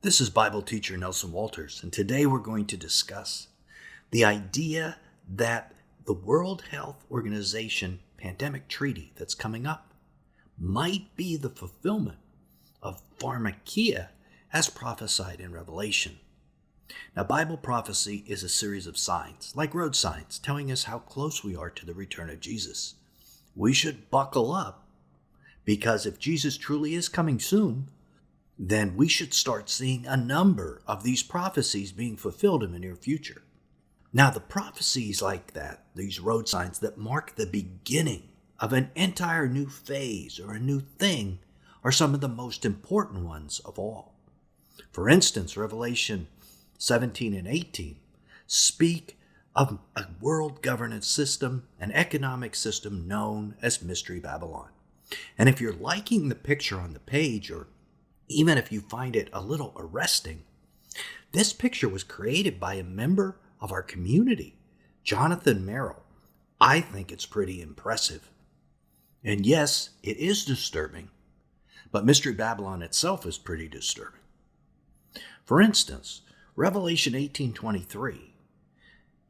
This is Bible teacher Nelson Walters, and today we're going to discuss the idea that the World Health Organization pandemic treaty that's coming up might be the fulfillment of Pharmakeia as prophesied in Revelation. Now, Bible prophecy is a series of signs, like road signs, telling us how close we are to the return of Jesus. We should buckle up, because if Jesus truly is coming soon, then we should start seeing a number of these prophecies being fulfilled in the near future. Now, the prophecies like that, these road signs that mark the beginning of an entire new phase or a new thing, are some of the most important ones of all. For instance, Revelation 17 and 18 speak of a world governance system, an economic system known as Mystery Babylon. And if you're liking the picture on the page, or even if you find it a little arresting, this picture was created by a member of our community, Jonathan Merrill. I think it's pretty impressive. And yes, it is disturbing, but Mystery Babylon itself is pretty disturbing. For instance, Revelation 18:23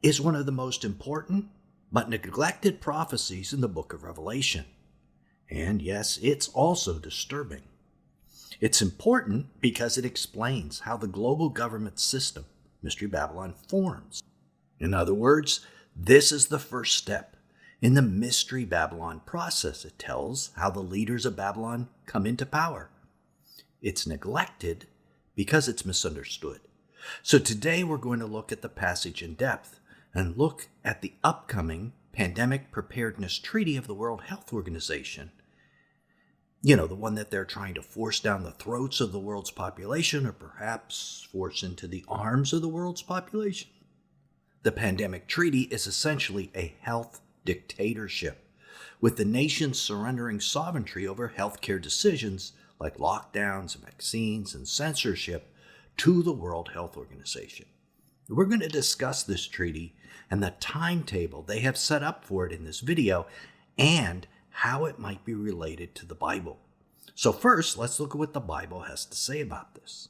is one of the most important but neglected prophecies in the book of Revelation. And yes, it's also disturbing. It's important because it explains how the global government system, Mystery Babylon, forms. In other words, this is the first step in the Mystery Babylon process. It tells how the leaders of Babylon come into power. It's neglected because it's misunderstood. So today we're going to look at the passage in depth and look at the upcoming Pandemic Preparedness Treaty of the World Health Organization. You know, the one that they're trying to force down the throats of the world's population, or perhaps force into the arms of the world's population. The pandemic treaty is essentially a health dictatorship, with the nations surrendering sovereignty over healthcare decisions like lockdowns, vaccines, and censorship to the World Health Organization. We're going to discuss this treaty and the timetable they have set up for it in this video, and how it might be related to the Bible. So first, let's look at what the Bible has to say about this.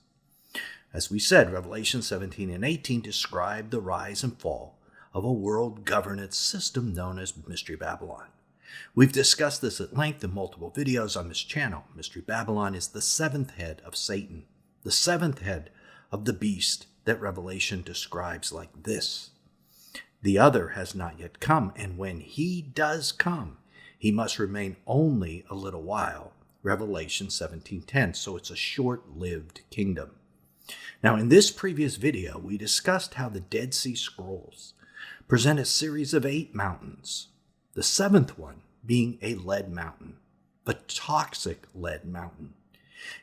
As we said, Revelation 17 and 18 describe the rise and fall of a world governance system known as Mystery Babylon. We've discussed this at length in multiple videos on this channel. Mystery Babylon is the seventh head of Satan, the seventh head of the beast that Revelation describes like this. The other has not yet come, and when he does come, he must remain only a little while, Revelation 17:10, so it's a short-lived kingdom. Now, in this previous video, we discussed how the Dead Sea Scrolls present a series of 8 mountains, the 7th one being a lead mountain, the toxic lead mountain.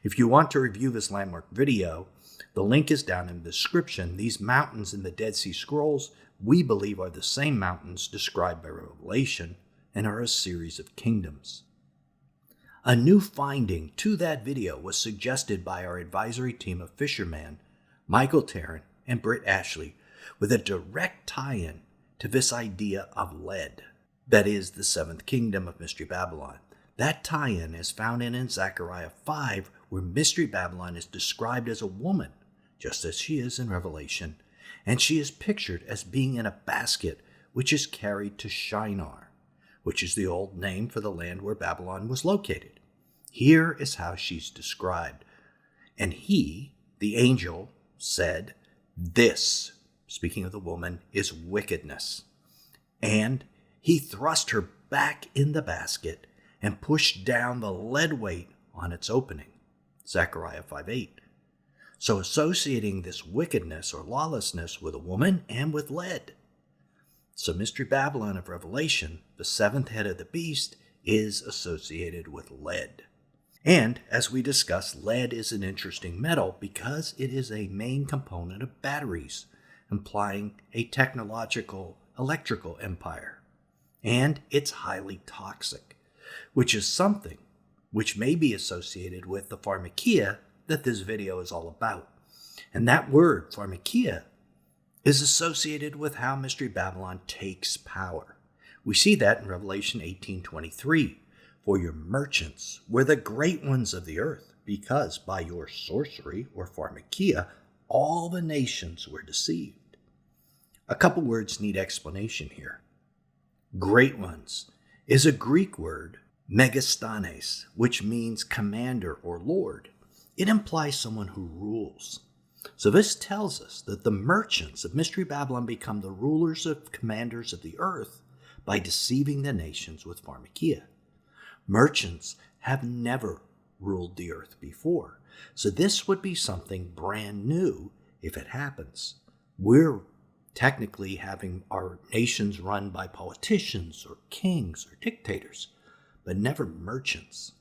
If you want to review this landmark video, the link is down in the description. These mountains in the Dead Sea Scrolls, we believe, are the same mountains described by Revelation, and are a series of kingdoms. A new finding to that video was suggested by our advisory team of fishermen, Michael Tarrant and Britt Ashley, with a direct tie-in to this idea of lead, that is the 7th kingdom of Mystery Babylon. That tie-in is found in Zechariah 5, where Mystery Babylon is described as a woman, just as she is in Revelation, and she is pictured as being in a basket which is carried to Shinar, which is the old name for the land where Babylon was located. Here is how she's described. And he, the angel, said, "This," speaking of the woman, "is wickedness." And he thrust her back in the basket and pushed down the lead weight on its opening. Zechariah 5:8. So associating this wickedness or lawlessness with a woman and with lead. So Mystery Babylon of Revelation, the 7th head of the beast, is associated with lead. And as we discussed, lead is an interesting metal because it is a main component of batteries, implying a technological electrical empire. And it's highly toxic, which is something which may be associated with the Pharmakeia that this video is all about. And that word, Pharmakeia, is associated with how Mystery Babylon takes power. We see that in Revelation 18:23. For your merchants were the great ones of the earth, because by your sorcery or pharmakeia, all the nations were deceived. A couple words need explanation here. Great ones is a Greek word, megastanes, which means commander or lord. It implies someone who rules. So this tells us that the merchants of Mystery Babylon become the rulers of commanders of the earth by deceiving the nations with pharmakeia. Merchants have never ruled the earth before, so this would be something brand new if it happens. We're technically having our nations run by politicians or kings or dictators, but never merchants.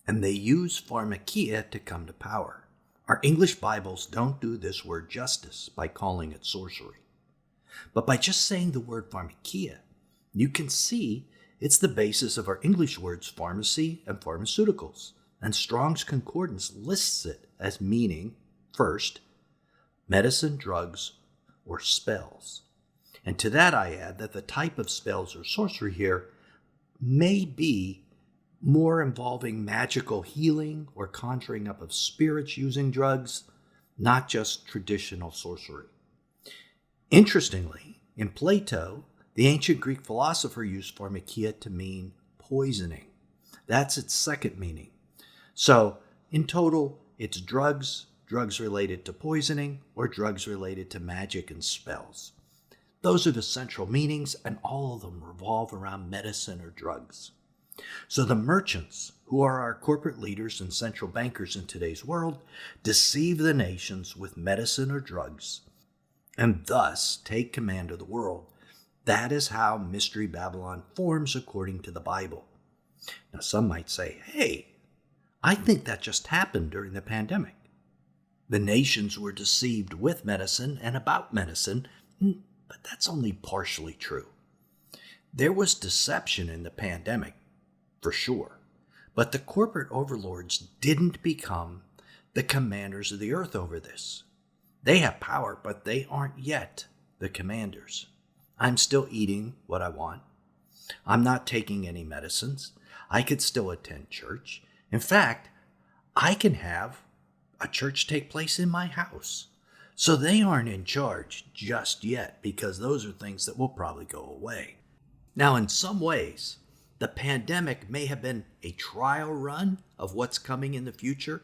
And they use pharmakeia to come to power. Our English Bibles don't do this word justice by calling it sorcery. But by just saying the word pharmakeia, you can see it's the basis of our English words pharmacy and pharmaceuticals. And Strong's Concordance lists it as meaning, first, medicine, drugs, or spells. And to that I add that the type of spells or sorcery here may be more involving magical healing or conjuring up of spirits using drugs, not just traditional sorcery. Interestingly, in Plato, the ancient Greek philosopher used pharmakeia to mean poisoning. That's its second meaning. So, in total, it's drugs related to poisoning, or drugs related to magic and spells. Those are the central meanings, and all of them revolve around medicine or drugs. So the merchants, who are our corporate leaders and central bankers in today's world, deceive the nations with medicine or drugs, and thus take command of the world. That is how Mystery Babylon forms according to the Bible. Now some might say, hey, I think that just happened during the pandemic. The nations were deceived with medicine and about medicine, but that's only partially true. There was deception in the pandemic, for sure, but the corporate overlords didn't become the commanders of the earth over this. They have power, but they aren't yet the commanders. I'm still eating what I want. I'm not taking any medicines. I could still attend church. In fact, I can have a church take place in my house. So they aren't in charge just yet, because those are things that will probably go away. Now, in some ways, the pandemic may have been a trial run of what's coming in the future.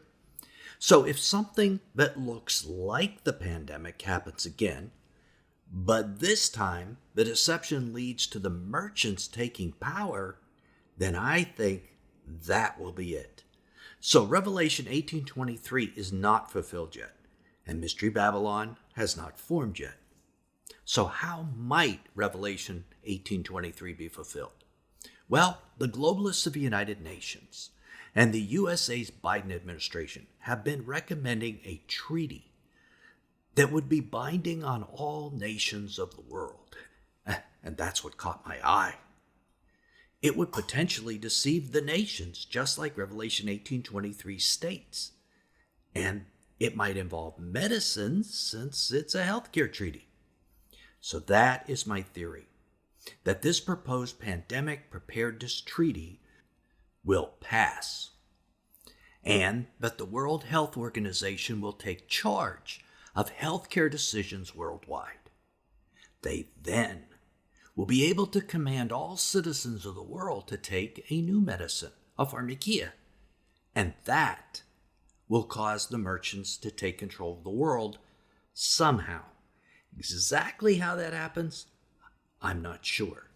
So if something that looks like the pandemic happens again, but this time the deception leads to the merchants taking power, then I think that will be it. So Revelation 18:23 is not fulfilled yet, and Mystery Babylon has not formed yet. So how might Revelation 18:23 be fulfilled? Well, the globalists of the United Nations and the USA's Biden administration have been recommending a treaty that would be binding on all nations of the world. And that's what caught my eye. It would potentially deceive the nations, just like Revelation 18:23 states. And it might involve medicines, since it's a healthcare treaty. So that is my theory, that this proposed pandemic preparedness treaty will pass, and that the World Health Organization will take charge of healthcare decisions worldwide. They then will be able to command all citizens of the world to take a new medicine, a pharmakeia, and that will cause the merchants to take control of the world somehow. Exactly how that happens, I'm not sure,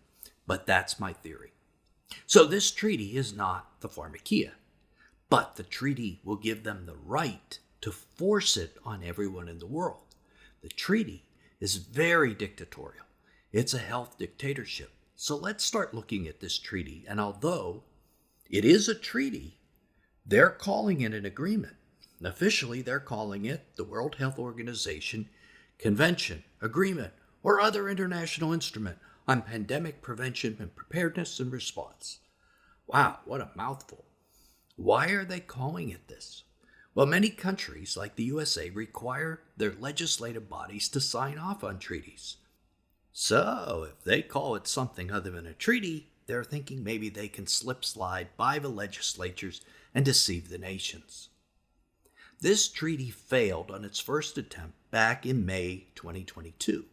but that's my theory. So this treaty is not the pharmakeia, but the treaty will give them the right to force it on everyone in the world. The treaty is very dictatorial. It's a health dictatorship. So let's start looking at this treaty. And although it is a treaty, they're calling it an agreement. Officially, they're calling it the World Health Organization Convention, Agreement, or other international instrument on pandemic prevention and preparedness and response. Wow, what a mouthful. Why are they calling it this? Well, many countries, like the USA, require their legislative bodies to sign off on treaties. So, if they call it something other than a treaty, they're thinking maybe they can slip slide by the legislatures and deceive the nations. This treaty failed on its first attempt back in May 2022.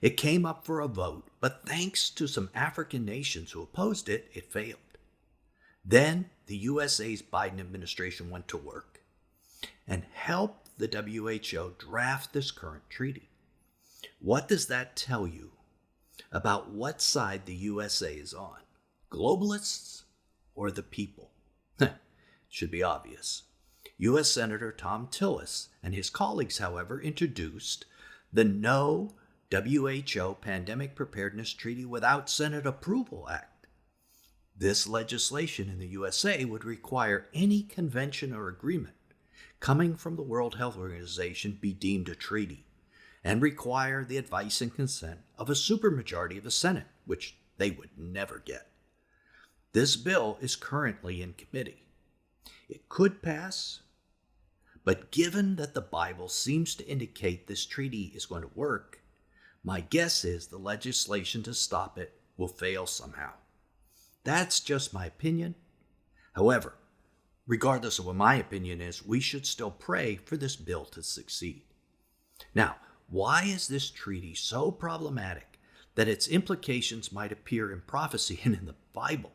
It came up for a vote, but thanks to some African nations who opposed it, it failed. Then the USA's Biden administration went to work and helped the WHO draft this current treaty. What does that tell you about what side the USA is on? Globalists or the people? Should be obvious. U.S. Senator Tom Tillis and his colleagues, however, introduced the No WHO Pandemic Preparedness Treaty Without Senate Approval Act. This legislation in the USA would require any convention or agreement coming from the World Health Organization be deemed a treaty and require the advice and consent of a supermajority of the Senate, which they would never get. This bill is currently in committee. It could pass, but given that the Bible seems to indicate this treaty is going to work, my guess is the legislation to stop it will fail somehow. That's just my opinion. However, regardless of what my opinion is, we should still pray for this bill to succeed. Now, why is this treaty so problematic that its implications might appear in prophecy and in the Bible?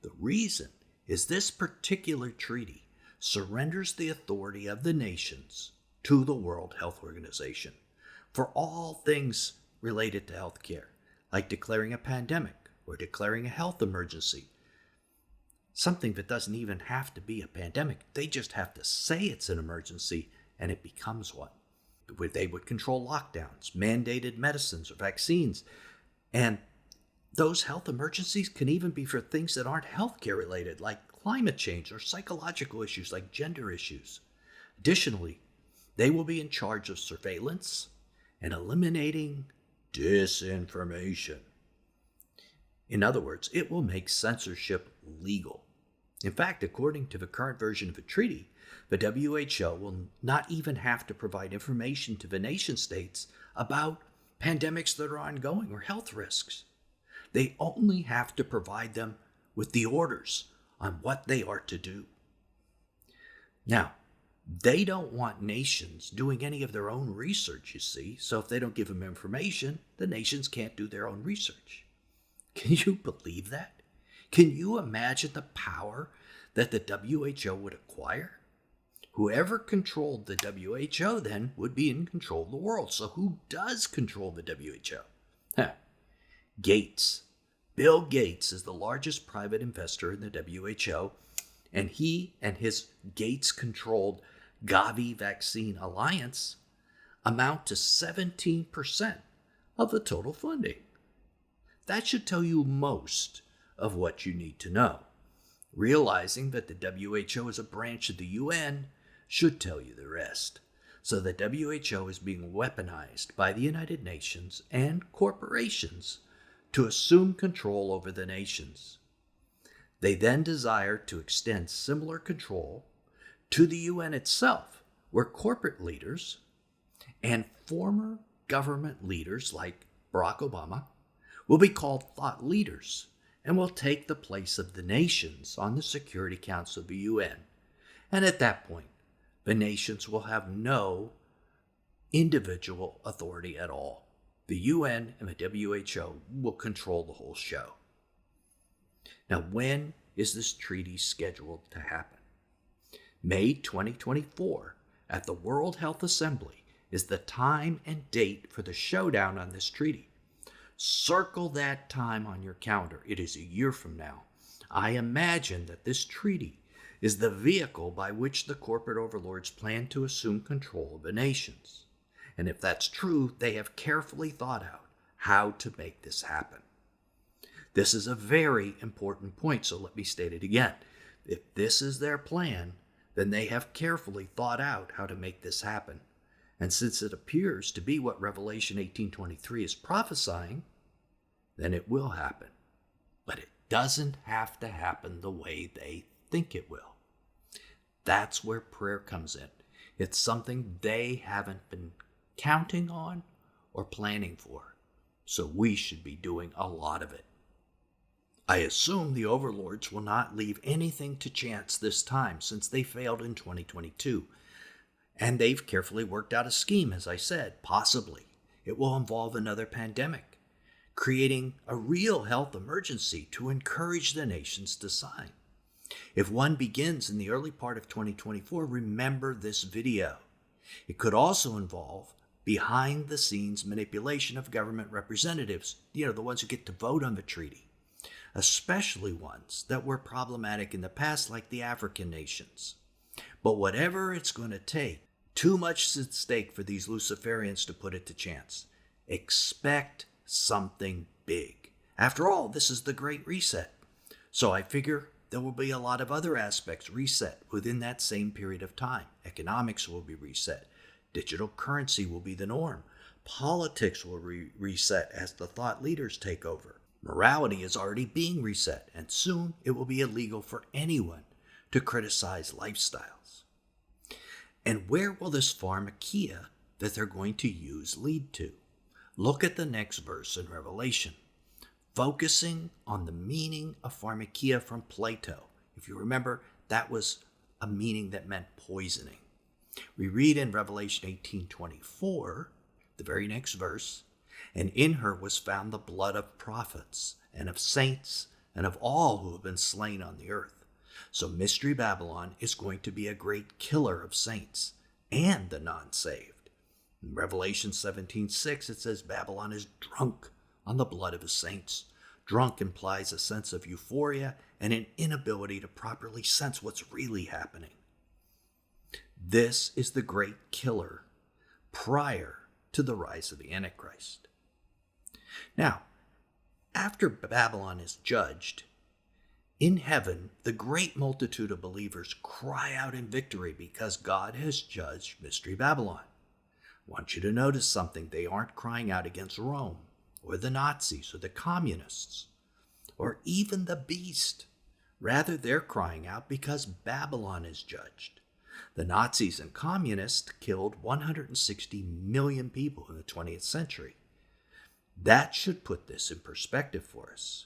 The reason is this particular treaty surrenders the authority of the nations to the World Health Organization for all things related to healthcare, like declaring a pandemic or declaring a health emergency. Something that doesn't even have to be a pandemic. They just have to say it's an emergency and it becomes one. They would control lockdowns, mandated medicines or vaccines, and those health emergencies can even be for things that aren't healthcare related, like climate change or psychological issues like gender issues. Additionally, they will be in charge of surveillance and eliminating disinformation. In other words, it will make censorship legal. In fact, according to the current version of the treaty, the WHO will not even have to provide information to the nation states about pandemics that are ongoing or health risks. They only have to provide them with the orders on what they are to do. Now, they don't want nations doing any of their own research, you see, so if they don't give them information, the nations can't do their own research. Can you believe that? Can you imagine the power that the WHO would acquire? Whoever controlled the WHO then would be in control of the world. So who does control the WHO? Gates. Bill Gates is the largest private investor in the WHO, and he and his Gates-controlled Gavi Vaccine Alliance amount to 17% of the total funding. That should tell you most of what you need to know. Realizing that the WHO is a branch of the UN should tell you the rest. So the WHO is being weaponized by the United Nations and corporations to assume control over the nations. They then desire to extend similar control to the UN itself, where corporate leaders and former government leaders like Barack Obama will be called thought leaders and will take the place of the nations on the Security Council of the UN. And at that point, the nations will have no individual authority at all. The UN and the WHO will control the whole show. Now, when is this treaty scheduled to happen? May 2024 at the World Health Assembly is the time and date for the showdown on this treaty. Circle that time on your calendar. It is a year from now. I imagine that this treaty is the vehicle by which the corporate overlords plan to assume control of the nations. And if that's true, they have carefully thought out how to make this happen. This is a very important point, so let me state it again. If this is their plan, then they have carefully thought out how to make this happen. And since it appears to be what Revelation 18:23 is prophesying, then it will happen. But it doesn't have to happen the way they think it will. That's where prayer comes in. It's something they haven't been counting on or planning for. So we should be doing a lot of it. I assume the overlords will not leave anything to chance this time since they failed in 2022. And they've carefully worked out a scheme, as I said. Possibly it will involve another pandemic, creating a real health emergency to encourage the nations to sign. If one begins in the early part of 2024, remember this video. It could also involve behind-the-scenes manipulation of government representatives, the ones who get to vote on the treaty, especially ones that were problematic in the past, like the African nations. But whatever it's going to take, too much is at stake for these Luciferians to put it to chance. Expect something big. After all, this is the Great Reset. So I figure there will be a lot of other aspects reset within that same period of time. Economics will be reset. Digital currency will be the norm. Politics will reset as the thought leaders take over. Morality is already being reset, and soon it will be illegal for anyone to criticize lifestyles. And where will this pharmakeia that they're going to use lead to? Look at the next verse in Revelation, focusing on the meaning of pharmakeia from Plato. If you remember, that was a meaning that meant poisoning. We read in Revelation 18:24, the very next verse, and in her was found the blood of prophets and of saints and of all who have been slain on the earth. So Mystery Babylon is going to be a great killer of saints and the non-saved. In Revelation 17:6, it says Babylon is drunk on the blood of his saints. Drunk implies a sense of euphoria and an inability to properly sense what's really happening. This is the great killer prior to the rise of the Antichrist. Now, after Babylon is judged, in heaven, the great multitude of believers cry out in victory because God has judged Mystery Babylon. I want you to notice something. They aren't crying out against Rome or the Nazis or the communists or even the beast. Rather, they're crying out because Babylon is judged. The Nazis and communists killed 160 million people in the 20th century. That should put this in perspective for us.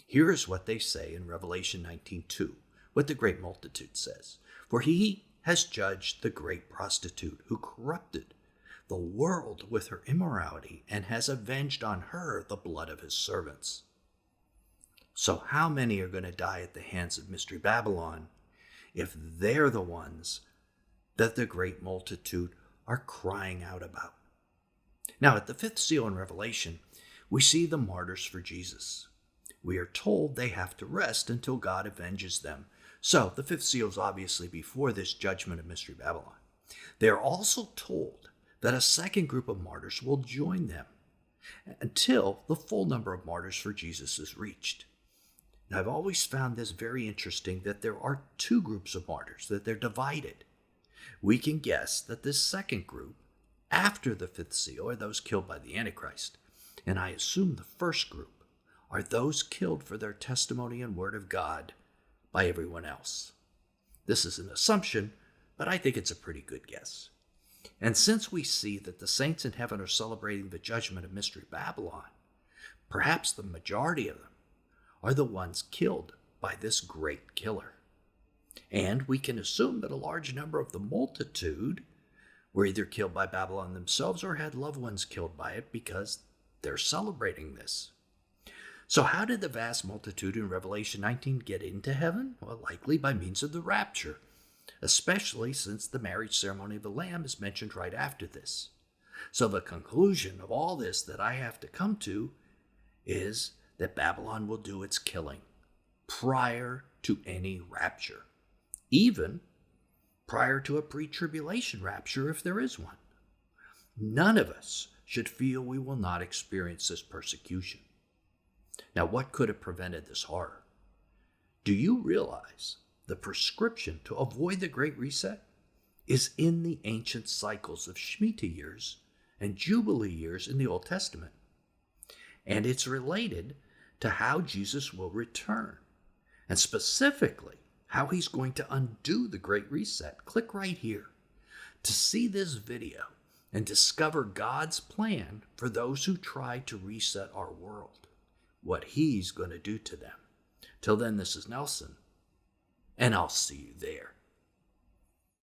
Here is what they say in Revelation 19:2, what the great multitude says. For he has judged the great prostitute who corrupted the world with her immorality and has avenged on her the blood of his servants. So how many are going to die at the hands of Mystery Babylon if they're the ones that the great multitude are crying out about? Now, at the fifth seal in Revelation, we see the martyrs for Jesus. We are told they have to rest until God avenges them. So the fifth seal is obviously before this judgment of Mystery Babylon. They are also told that a second group of martyrs will join them until the full number of martyrs for Jesus is reached. Now, I've always found this very interesting that there are two groups of martyrs, that they're divided. We can guess that this second group, after the fifth seal, are those killed by the Antichrist. And I assume the first group are those killed for their testimony and word of God by everyone else. This is an assumption, but I think it's a pretty good guess. And since we see that the saints in heaven are celebrating the judgment of Mystery Babylon, perhaps the majority of them are the ones killed by this great killer. And we can assume that a large number of the multitude were either killed by Babylon themselves or had loved ones killed by it because they're celebrating this. So how did the vast multitude in Revelation 19 get into heaven? Well, likely by means of the rapture, especially since the marriage ceremony of the Lamb is mentioned right after this. So the conclusion of all this that I have to come to is that Babylon will do its killing prior to any rapture, even prior to a pre-tribulation rapture if there is one. None of us should feel we will not experience this persecution. Now, what could have prevented this horror? Do you realize the prescription to avoid the Great Reset is in the ancient cycles of Shemitah years and Jubilee years in the Old Testament? And it's related to how Jesus will return, and specifically how he's going to undo the Great Reset. Click right here to see this video and discover God's plan for those who try to reset our world, what he's going to do to them. Till then, this is Nelson, and I'll see you there.